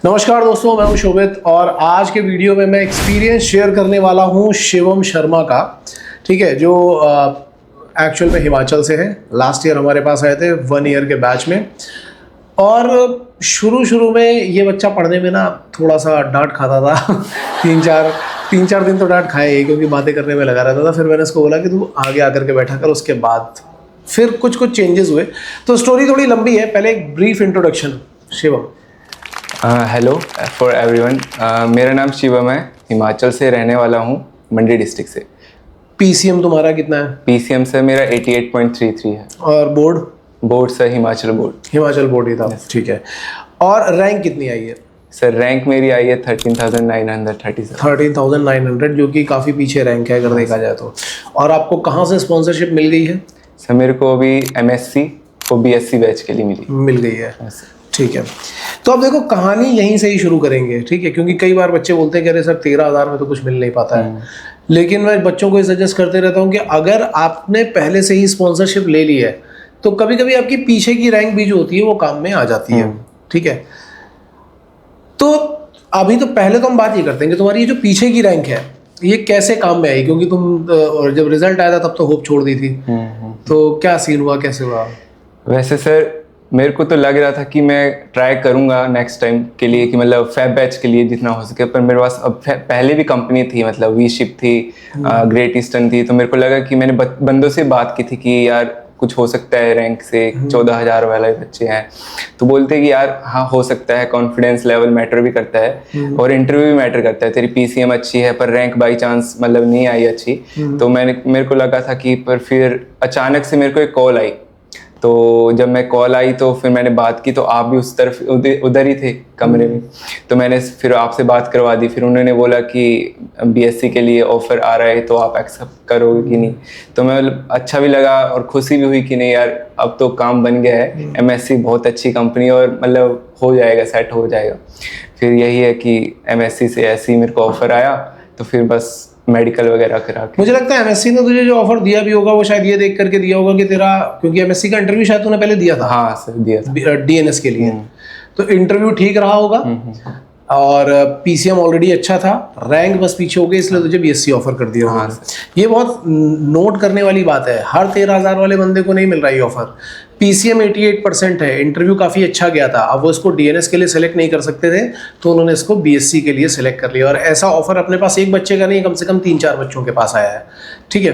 नमस्कार दोस्तों, मैं हूं शोभित और आज के वीडियो में मैं एक्सपीरियंस शेयर करने वाला हूं शिवम शर्मा का। ठीक है, जो एक्चुअल में हिमाचल से है। लास्ट ईयर हमारे पास आए थे 1 ईयर के बैच में। और शुरू में ये बच्चा पढ़ने में ना थोड़ा सा डांट खाता था तीन चार दिन तो डांट खाए क्योंकि बातें करने में लगा रहता था। फिर मैंने उसको बोला कि तू आगे आकर के बैठा कर। उसके बाद फिर कुछ चेंजेस हुए। तो स्टोरी थोड़ी लंबी है, पहले एक brief introduction. Shivam. Hello for everyone, मेरा नाम शिवम है, हिमाचल से रहने वाला हूँ, मंडी डिस्ट्रिक्ट से। पीसीएम तुम्हारा कितना है? पीसीएम से मेरा 88.33 है। और बोर्ड सर हिमाचल बोर्ड ही था। ठीक है। और रैंक कितनी आई है? सर रैंक मेरी आई है 13,937। 13,900, जो कि काफ़ी पीछे रैंक है अगर देखा जाए तो। और आपको कहाँ से स्पॉन्सरशिप मिल गई है? सर मेरे को अभी एमएससी और बीएससी बैच के लिए मिल गई है। ठीक है, तो अब देखो कहानी यहीं से ही शुरू करेंगे। ठीक है, क्योंकि कई बार बच्चे बोलते हैं कि अरे सर 13,000 में तो कुछ मिल नहीं पाता है। लेकिन मैं बच्चों को ये सजेस्ट करते रहता हूँ कि अगर आपने पहले से ही स्पॉन्सरशिप ले ली है तो कभी कभी आपकी पीछे की रैंक भी जो होती है वो काम में आ जाती है। ठीक है, तो अभी तो पहले तो हम बात ये करते हैं कि तुम्हारी ये जो पीछे की रैंक है ये कैसे काम में आई, क्योंकि तुम जब रिजल्ट आया था तब तो होप छोड़ दी थी। तो क्या सीन हुआ, कैसे हुआ? वैसे सर मेरे को तो लग रहा था कि मैं ट्राई करूंगा नेक्स्ट टाइम के लिए कि मतलब फैब बैच के लिए जितना हो सके, पर मेरे पास अब पहले भी कंपनी थी, मतलब वी शिप थी, ग्रेट ईस्टर्न थी। तो मेरे को लगा कि मैंने बंदों से बात की थी कि यार कुछ हो सकता है, रैंक से 14,000 वाले बच्चे हैं। तो बोलते कि यार हाँ हो सकता है, कॉन्फिडेंस लेवल मैटर भी करता है और इंटरव्यू भी मैटर करता है। तेरी पीसीएम अच्छी है पर रैंक बाई चांस मतलब नहीं आई अच्छी। तो मेरे को लगा था कि, पर फिर अचानक से मेरे को एक कॉल आई। तो जब मैं कॉल आई तो फिर मैंने बात की, तो आप भी उस तरफ उधर ही थे कमरे में। तो मैंने फिर आपसे बात करवा दी। फिर उन्होंने बोला कि बीएससी के लिए ऑफर आ रहा है तो आप एक्सेप्ट करोगे कि नहीं। तो मैं अच्छा भी लगा और खुशी भी हुई कि नहीं यार अब तो काम बन गया है। एमएससी बहुत अच्छी कंपनी और मतलब हो जाएगा, सेट हो जाएगा। फिर यही है कि एमएससी से ऐसे ही मेरे को ऑफर आया, तो फिर बस मेडिकल वगैरह करा के। मुझे लगता है एमएससी ने तुझे जो ऑफर दिया भी होगा वो शायद ये देख करके दिया होगा कि तेरा, क्योंकि एमएससी का इंटरव्यू शायद तूने पहले दिया था। हाँ सर दिया था, डीएनएस के लिए। तो इंटरव्यू ठीक रहा होगा और पीसीएम ऑलरेडी अच्छा था, रैंक बस पीछे हो गई, इसलिए तुझे बीएससी ऑफर कर दिया होगा। ये बहुत नोट करने वाली बात है, हर 13,000 वाले बंदे को नहीं मिल रहा है ऑफर। पीसीएम 88% है, इंटरव्यू काफ़ी अच्छा गया था। अब वो इसको डीएनएस के लिए सेलेक्ट नहीं कर सकते थे तो उन्होंने इसको बीएससी के लिए सेलेक्ट कर लिया। और ऐसा ऑफर अपने पास एक बच्चे का नहीं, कम से कम 3-4 बच्चों के पास आया है। ठीक है,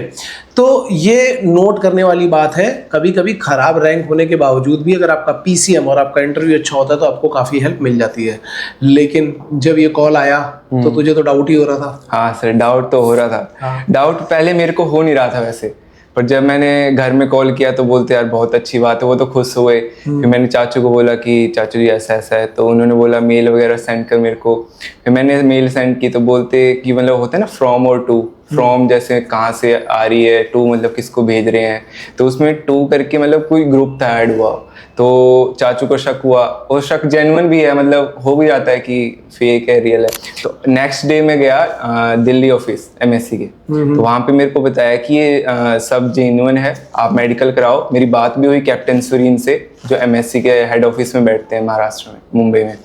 तो ये नोट करने वाली बात है। कभी कभी खराब रैंक होने के बावजूद भी अगर आपका पीसीएम और आपका इंटरव्यू अच्छा होता है तो आपको काफ़ी हेल्प मिल जाती है। लेकिन जब ये कॉल आया तो तुझे तो डाउट ही हो रहा था। हाँ सर डाउट तो हो रहा था। डाउट पहले मेरे को हो नहीं रहा था वैसे, पर जब मैंने घर में कॉल किया तो बोलते यार बहुत अच्छी बात है, वो तो खुश हुए। फिर मैंने चाचू को बोला कि चाचू जी ऐसा ऐसा है, तो उन्होंने बोला मेल वगैरह सेंड कर मेरे को। फिर मैंने मेल सेंड की तो बोलते कि मतलब होता है ना फ्रॉम और टू, फ्रॉम जैसे कहाँ से आ रही है, टू मतलब किसको भेज रहे हैं। तो उसमें टू करके मतलब कोई ग्रुप था ऐड हुआ, तो चाचू को शक हुआ और शक जेन्युइन भी है, मतलब हो भी जाता है कि फेक है रियल है। तो नेक्स्ट डे मैं गया दिल्ली ऑफिस एमएससी के, तो वहाँ पे मेरे को बताया कि ये सब जेन्युइन है, आप मेडिकल कराओ। मेरी बात भी हुई कैप्टन सुरीन से जो एमएससी के हेड ऑफिस में बैठते हैं महाराष्ट्र में, मुंबई में।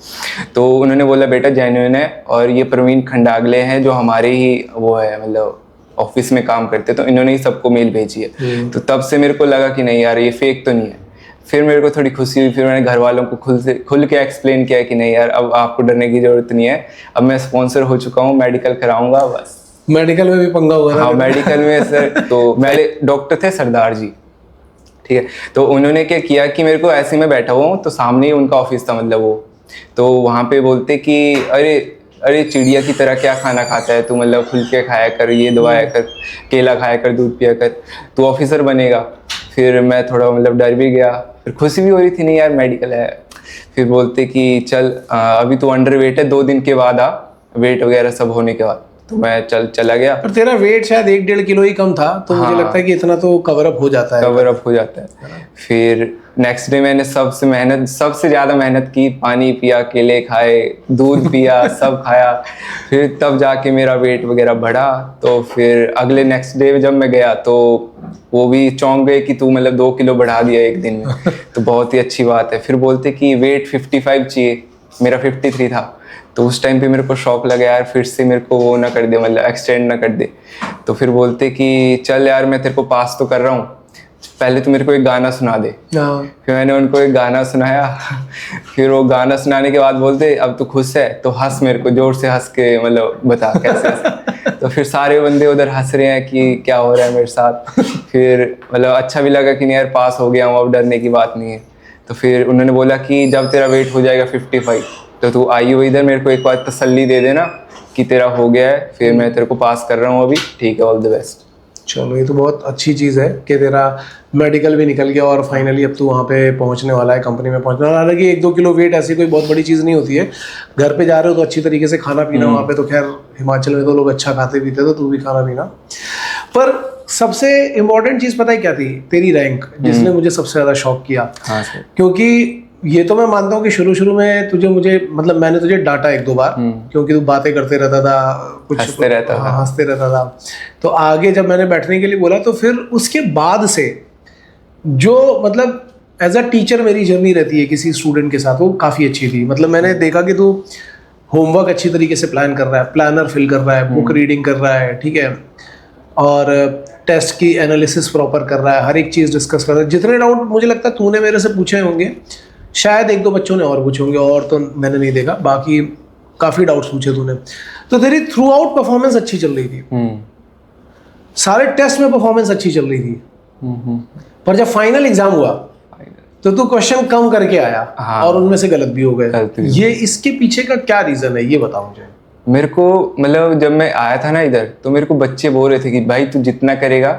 तो उन्होंने बोला बेटा जेन्युइन है, और ये प्रवीण खंडागले हैं जो हमारे ही वो है मतलब ऑफिस में काम करते, तो इन्होंने ही सबको मेल भेजी है। तो तब से मेरे को लगा कि नहीं यार ये फेक तो नहीं है। फिर मेरे को थोड़ी खुशी हुई। फिर मैंने घर वालों को खुल के एक्सप्लेन किया कि नहीं यार अब आपको डरने की जरूरत नहीं है, अब मैं स्पॉन्सर हो चुका हूँ, मेडिकल कराऊंगा बस। मेडिकल में भी पंगा हुआ था? हाँ मेडिकल में सर, तो मेरे डॉक्टर थे सरदार जी, ठीक है। तो उन्होंने क्या किया कि मेरे को ऐसे में बैठा हुआ हूँ तो सामने ही उनका ऑफिस था मतलब वो। तो वहाँ पे बोलते कि अरे चिड़िया की तरह क्या खाना खाता है तू, मतलब खुल के खाया कर, ये दवाया कर, केला खाया कर, दूध पिया कर, तू ऑफिसर बनेगा। फिर मैं थोड़ा मतलब डर भी गया, फिर खुशी भी हो रही थी, नहीं यार मेडिकल है। फिर बोलते कि चल अभी तो अंडर वेट है, 2 दिन के बाद आ, वेट वगैरह सब होने के बाद। तो मैं चला गया। पर तेरा वेट शायद 1-1.5 किलो ही कम था, तो मुझे लगता है कि इतना तो कवर अप हो जाता है। फिर नेक्स्ट डे मैंने सबसे ज़्यादा मेहनत की, पानी पिया, केले खाए, दूध पिया, सब खाया। फिर तब जाके मेरा वेट वगैरह बढ़ा। तो फिर अगले नेक्स्ट डे जब मैं गया तो वो भी चौंक गए कि तू मतलब 2 किलो बढ़ा दिया एक दिन में। तो बहुत ही अच्छी बात है। फिर बोलते कि वेट 55 चाहिए, मेरा 53 था। तो उस टाइम पे मेरे को शौक लगा यार फिर से मेरे को वो ना कर दे, मतलब एक्सटेंड ना कर दे। तो फिर बोलते कि चल यार मैं तेरे को पास तो कर रहा हूँ, पहले तो मेरे को एक गाना सुना दे। फिर मैंने उनको एक गाना सुनाया। फिर वो गाना सुनाने के बाद बोलते अब तो खुश है तो हंस, मेरे को जोर से हंस के मतलब बता कैसे। तो फिर सारे बंदे उधर हंस रहे हैं कि क्या हो रहा है मेरे साथ। फिर मतलब अच्छा भी लगा कि नहीं यार पास हो गया हूँ, अब डरने की बात नहीं है। तो फिर उन्होंने बोला कि जब तेरा वेट हो जाएगा 55 तो तू आई हो इधर, मेरे को एक बार तसल्ली दे देना कि तेरा हो गया है, फिर मैं तेरे को पास कर रहा हूँ अभी, ठीक है, ऑल द बेस्ट। चलो ये तो बहुत अच्छी चीज़ है कि तेरा मेडिकल भी निकल गया और फाइनली अब तू वहाँ पे पहुँचने वाला है, कंपनी में पहुँचने वाला है। हालांकि 1-2 किलो वेट ऐसी कोई बहुत बड़ी चीज़ नहीं होती है, घर पे जा रहे हो तो अच्छी तरीके से खाना पीना, वहाँ पे तो खैर हिमाचल में तो लोग अच्छा खाते पीते, तो तू भी खाना पीना। पर सबसे इम्पोर्टेंट चीज़ पता है क्या थी? तेरी रैंक, जिसने मुझे सबसे ज़्यादा शॉक किया। हाँ सर। क्योंकि ये तो मैं मानता हूँ कि शुरू में तुझे मुझे मतलब मैंने तुझे डांटा 1-2 बार, क्योंकि तू बातें करते रहता था, कुछ हंसते रहता था। हाँ, हंसते रहता था। तो आगे जब मैंने बैठने के लिए बोला तो फिर उसके बाद से जो मतलब एज अ टीचर मेरी जर्नी रहती है किसी स्टूडेंट के साथ, वो काफ़ी अच्छी थी। मतलब मैंने देखा कि तू होमवर्क अच्छी तरीके से प्लान कर रहा है, प्लानर फिल कर रहा है, बुक रीडिंग कर रहा है, ठीक है, और टेस्ट की एनालिसिस प्रॉपर कर रहा है, हर एक चीज़ डिस्कस कर रहा है। जितने डाउट मुझे लगता है तूने मेरे से पूछे होंगे, शायद 1-2 बच्चों ने और पूछे होंगे, और तो मैंने नहीं देखा, बाकी काफ़ी डाउट्स पूछे तूने। तो तेरी थ्रू आउट परफॉर्मेंस अच्छी चल रही थी, सारे टेस्ट में परफॉर्मेंस अच्छी चल रही थी, पर जब फाइनल एग्जाम हुआ तो तू क्वेश्चन कम करके आया। हाँ। और उनमें से गलत भी हो गए। ये इसके पीछे का क्या रीजन है, ये बताओ मुझे। मेरे को मतलब जब मैं आया था ना इधर तो मेरे को बच्चे बोल रहे थे कि भाई तू जितना करेगा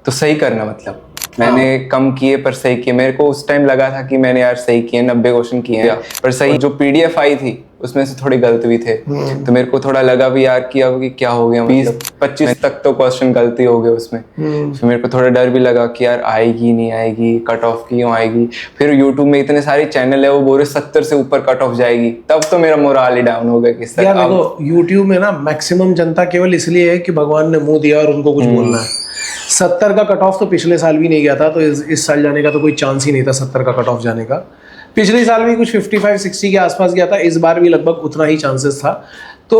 तो सही करना, मतलब मैंने कम किए पर सही किए। मेरे को उस टाइम लगा था कि मैंने यार सही किए, 90 क्वेश्चन किए हैं, पर सही जो पीडीएफ आई थी उसमें से थोड़े गलत भी थे। तो मेरे को थोड़ा लगा भी यार कि अब क्या हो गया, 20-25 तक तो क्वेश्चन गलती हो गए उसमें। फिर मेरे को थोड़ा डर भी लगा कि यार आएगी नहीं आएगी, कट ऑफ क्यों आएगी। फिर यूट्यूब में इतने सारे चैनल है, वो बोल रहे 70 से ऊपर कट ऑफ जाएगी, तब तो मेरा मोराल ही डाउन हो गया कि सर। यार देखो यूट्यूब में ना मैक्सिमम जनता केवल इसलिए है कि भगवान ने मुंह दिया और उनको कुछ बोलना है। 70 का कट ऑफ तो पिछले साल भी नहीं गया था, तो इस साल जाने का तो कोई चांस ही नहीं था 70 का कट ऑफ जाने का। पिछले साल भी कुछ 55-60 के आसपास गया था, इस बार भी लगभग उतना ही चांसेस था। तो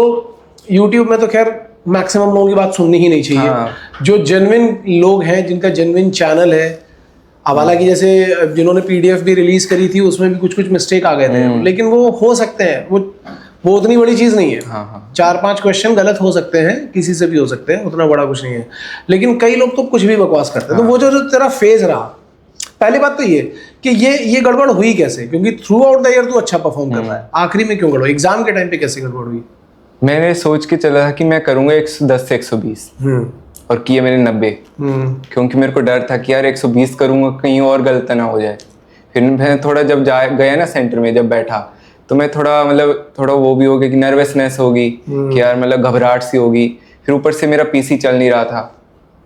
यूट्यूब में तो खैर मैक्सिमम लोगों की बात सुननी ही नहीं चाहिए। हाँ। जो जेन्युइन लोग हैं, जिनका जेन्युइन चैनल है, अब हालांकि जैसे जिन्होंने पीडीएफ भी रिलीज करी थी उसमें भी कुछ मिस्टेक आ गए थे, लेकिन वो हो सकते हैं, वो उतनी बड़ी चीज़ नहीं है। हाँ। 4-5 क्वेश्चन गलत हो सकते हैं, किसी से भी हो सकते हैं, उतना बड़ा कुछ नहीं है। लेकिन कई लोग तो कुछ भी बकवास करते हैं। तो वो जो तेरा फेज रहा, पहली बात तो ये कि ये गड़बड़ हुई कैसे? क्योंकि थ्रू आउट द ईयर तू अच्छा परफॉर्म कर रहा है, आखिरी में क्यों गड़बड़? एग्जाम के टाइम पे कैसे गड़बड़ हुई? मैंने सोच के चला था कि मैं करूंगा 110 से 120 और किए मैंने 90, क्योंकि मेरे को डर था कि यार 120 करूंगा कहीं और गलत ना हो जाए। फिर मैं थोड़ा जब गया ना सेंटर में, जब बैठा तो मैं थोड़ा वो भी हो गया कि नर्वसनेस होगी कि यार मतलब घबराहट सी होगी। फिर ऊपर से मेरा पीसी चल नहीं रहा था।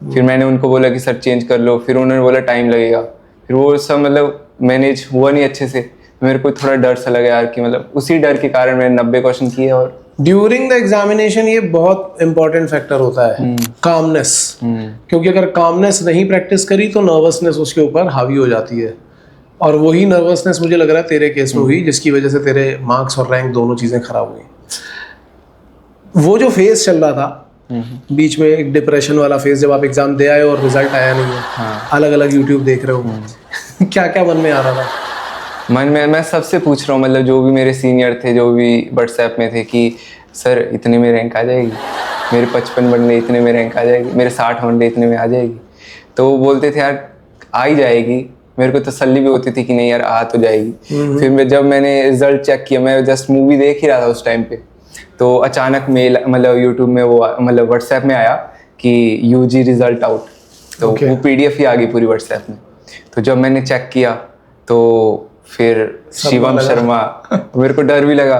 फिर मैंने उनको बोला कि सर चेंज कर लो, फिर उन्होंने बोला टाइम लगेगा। फिर वो सब मतलब मैनेज हुआ नहीं अच्छे से। मेरे को थोड़ा डर सा लगा यार कि मतलब उसी डर के कारण मैंने 90 क्वेश्चन किए। और ड्यूरिंग द एग्जामिनेशन ये बहुत इंपॉर्टेंट फैक्टर होता है, कामनेस। क्योंकि अगर कामनेस नहीं प्रैक्टिस करी तो नर्वसनेस उसके ऊपर हावी हो जाती है, और वही नर्वसनेस मुझे लग रहा है तेरे केस में हुई, जिसकी वजह से तेरे मार्क्स और रैंक दोनों चीजें खराब हुई। वो जो फेज चल रहा था बीच में, एक डिप्रेशन वाला फेज, जब आप एग्जाम दे आए और रिजल्ट आया नहीं है, हाँ। अलग अलग यूट्यूब देख रहे हो, क्या क्या मन में आ रहा था? मन में मैं सबसे पूछ रहा हूँ, मतलब जो भी मेरे सीनियर थे, जो भी व्हाट्सएप में थे, कि सर इतने में रैंक आ जाएगी, मेरे 55 बनने इतने में रैंक आ जाएगी, मेरे 60 बनने इतने में आ जाएगी। तो वो बोलते थे यार आ ही जाएगी। मेरे को तसल्ली भी होती थी कि नहीं यार आ तो जाएगी। फिर जब मैंने रिजल्ट चेक किया, मैं जस्ट मूवी देख ही रहा था उस टाइम पे, तो अचानक मेल मतलब यूट्यूब में वो मतलब व्हाट्सएप में आया कि यूजी रिजल्ट आउट। तो वो पीडीएफ ही आ गई पूरी व्हाट्सएप में। तो जब मैंने चेक किया तो फिर शिवम शर्मा, मेरे को डर भी लगा।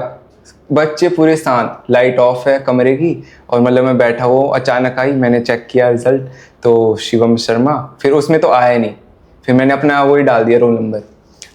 बच्चे पूरे शांत, लाइट ऑफ है कमरे की, और मतलब मैं बैठा हुआ, अचानक आई, मैंने चेक किया रिजल्ट तो शिवम शर्मा। फिर उसमें तो आया नहीं, फिर मैंने अपना वही डाल दिया रोल नंबर।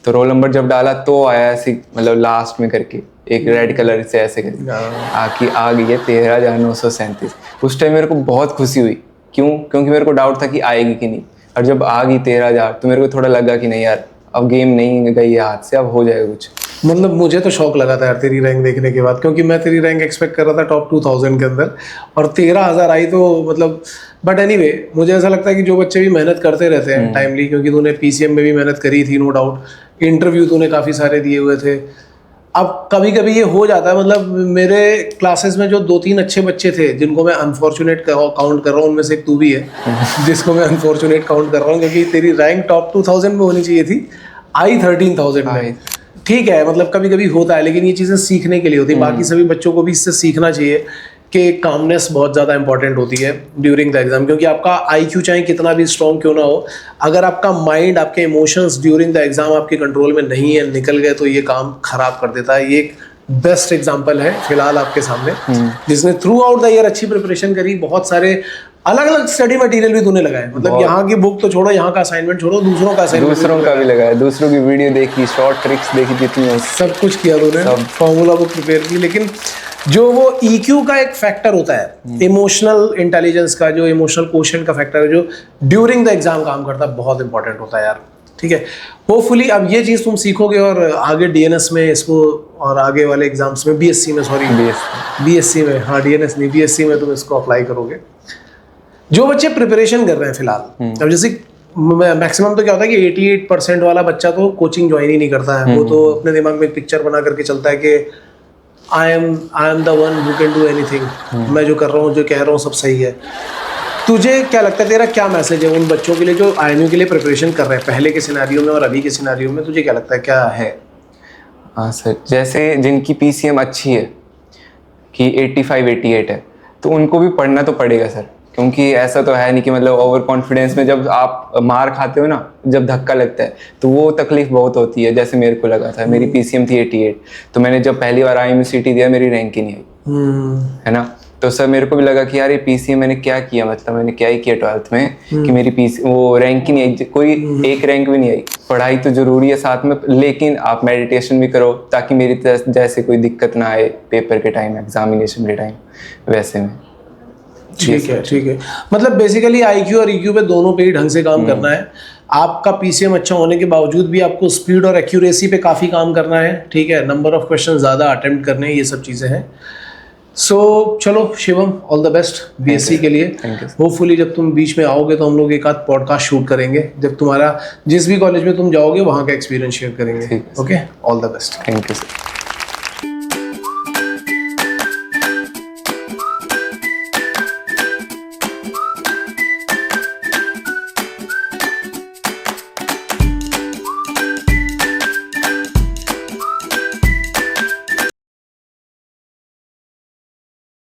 तो रोल नंबर जब डाला तो आया ऐसे मतलब लास्ट में करके एक रेड कलर से ऐसे करके आ गई है 13,937। उस टाइम मेरे को बहुत खुशी हुई। क्यों? क्योंकि मेरे को डाउट था कि आएगी कि नहीं, और जब आ गई 13,000 तो मेरे को थोड़ा लगा कि नहीं यार अब गेम नहीं गई है हाथ से, अब हो जाएगा कुछ। मतलब मुझे तो शौक लगा था यार तेरी रैंक देखने के बाद, क्योंकि मैं तेरी रैंक एक्सपेक्ट कर रहा था टॉप 2000 के अंदर, और 13,000 आई तो मतलब, बट एनीवे मुझे ऐसा लगता है कि जो बच्चे भी मेहनत करते रहते हैं टाइमली, क्योंकि तूने पीसीएम में भी मेहनत करी थी नो डाउट, इंटरव्यू तूने काफ़ी सारे दिए हुए थे। अब कभी कभी ये हो जाता है, मतलब मेरे क्लासेस में जो 2-3 अच्छे बच्चे थे जिनको मैं अनफॉर्चुनेट काउंट कर रहा हूँ, उनमें से एक तू भी है जिसको मैं अनफॉर्चुनेट काउंट कर रहा हूँ, क्योंकि तेरी रैंक टॉप 2000 में होनी चाहिए थी, आई 13,000 में। ठीक है, मतलब कभी कभी होता है, लेकिन ये चीज़ें सीखने के लिए होती है। बाकी सभी बच्चों को भी इससे सीखना चाहिए कि कामनेस बहुत ज़्यादा इंपॉर्टेंट होती है ड्यूरिंग द एग्जाम, क्योंकि आपका आईक्यू चाहे कितना भी स्ट्रॉन्ग क्यों ना हो, अगर आपका माइंड, आपके इमोशंस ड्यूरिंग द एग्जाम आपके कंट्रोल में नहीं है, निकल गए, तो ये काम खराब कर देता है। ये एक बेस्ट एग्जाम्पल है फिलहाल आपके सामने, जिसने थ्रू आउट द ईयर अच्छी प्रिपरेशन करी, बहुत सारे अलग अलग स्टडी मटेरियल भी तूने लगाए, मतलब यहाँ की बुक तो छोड़ो, यहाँ का असाइनमेंट छोड़ो, दूसरों का असाइनमेंट, दूसरों का भी लगाया, दूसरों की वीडियो देखी, शॉर्ट ट्रिक्स देखी, जितनी सब कुछ किया तूने, फॉर्मूला बुक प्रिपेयर की। लेकिन जो वो EQ का एक फैक्टर होता है, इमोशनल इंटेलिजेंस का, जो इमोशनल क्वोशंट का फैक्टर है, जो ड्यूरिंग द एग्जाम काम करता है, बहुत इंपॉर्टेंट होता है यार। ठीक है, होपफुली अब ये चीज़ तुम सीखोगे और आगे DNS में इसको, और आगे वाले एग्जाम्स में, BSc में, सॉरी BSc में, हाँ DNS नहीं, BSc में तुम इसको अप्लाई करोगे। जो बच्चे प्रिपरेशन कर रहे हैं फिलहाल, अब जैसे मैक्सिमम तो क्या होता है कि 88% वाला बच्चा तो कोचिंग ज्वाइन ही नहीं करता है, वो तो अपने दिमाग में एक पिक्चर बना करके चलता है कि I am the one who can do anything, मैं जो कर रहा हूँ, जो कह रहा हूँ सब सही है। तुझे क्या लगता है, तेरा क्या मैसेज है उन बच्चों के लिए जो IIMU के लिए प्रिपरेशन कर रहे हैं, पहले के सिनेरियो में और अभी के सिनेरियो में? तुझे क्या लगता है, क्या है? हाँ सर, जैसे जिनकी PCM अच्छी है कि 85-88 है, तो उनको भी पढ़ना तो पड़ेगा सर, क्योंकि ऐसा तो है नहीं कि मतलब ओवर कॉन्फिडेंस में जब आप मार खाते हो ना, जब धक्का लगता है, तो वो तकलीफ बहुत होती है। जैसे मेरे को लगा था, मेरी PCM थी 88, तो मैंने जब पहली बार IIMU CT दिया, मेरी रैंक ही नहीं आई, है ना। तो सर मेरे को भी लगा कि यार ये PCM मैंने क्या किया, मतलब मैंने क्या ही किया 12th में कि मेरी वो रैंक ही नहीं आई, कोई एक रैंक भी नहीं आई। पढ़ाई तो जरूरी है साथ में, लेकिन आप मेडिटेशन भी करो, ताकि मेरी जैसे कोई दिक्कत ना आए पेपर के टाइम, एग्जामिनेशन के टाइम, वैसे में। ठीक है, ठीक है, मतलब बेसिकली IQ और EQ पे दोनों पे ही ढंग से काम करना है। आपका PCM अच्छा होने के बावजूद भी आपको स्पीड और एक्यूरेसी पे काफ़ी काम करना है। ठीक है, नंबर ऑफ क्वेश्चन ज़्यादा अटेम्प्ट करने हैं, ये सब चीज़ें हैं। सो चलो Shivam, all the best BSc के लिए। होपफुली जब तुम बीच में आओगे तो हम लोग एक आध पॉडकास्ट शूट करेंगे, जब तुम्हारा जिस भी कॉलेज में तुम जाओगे वहाँ का एक्सपीरियंस शेयर करेंगे। Okay, all the best. Thank you sir.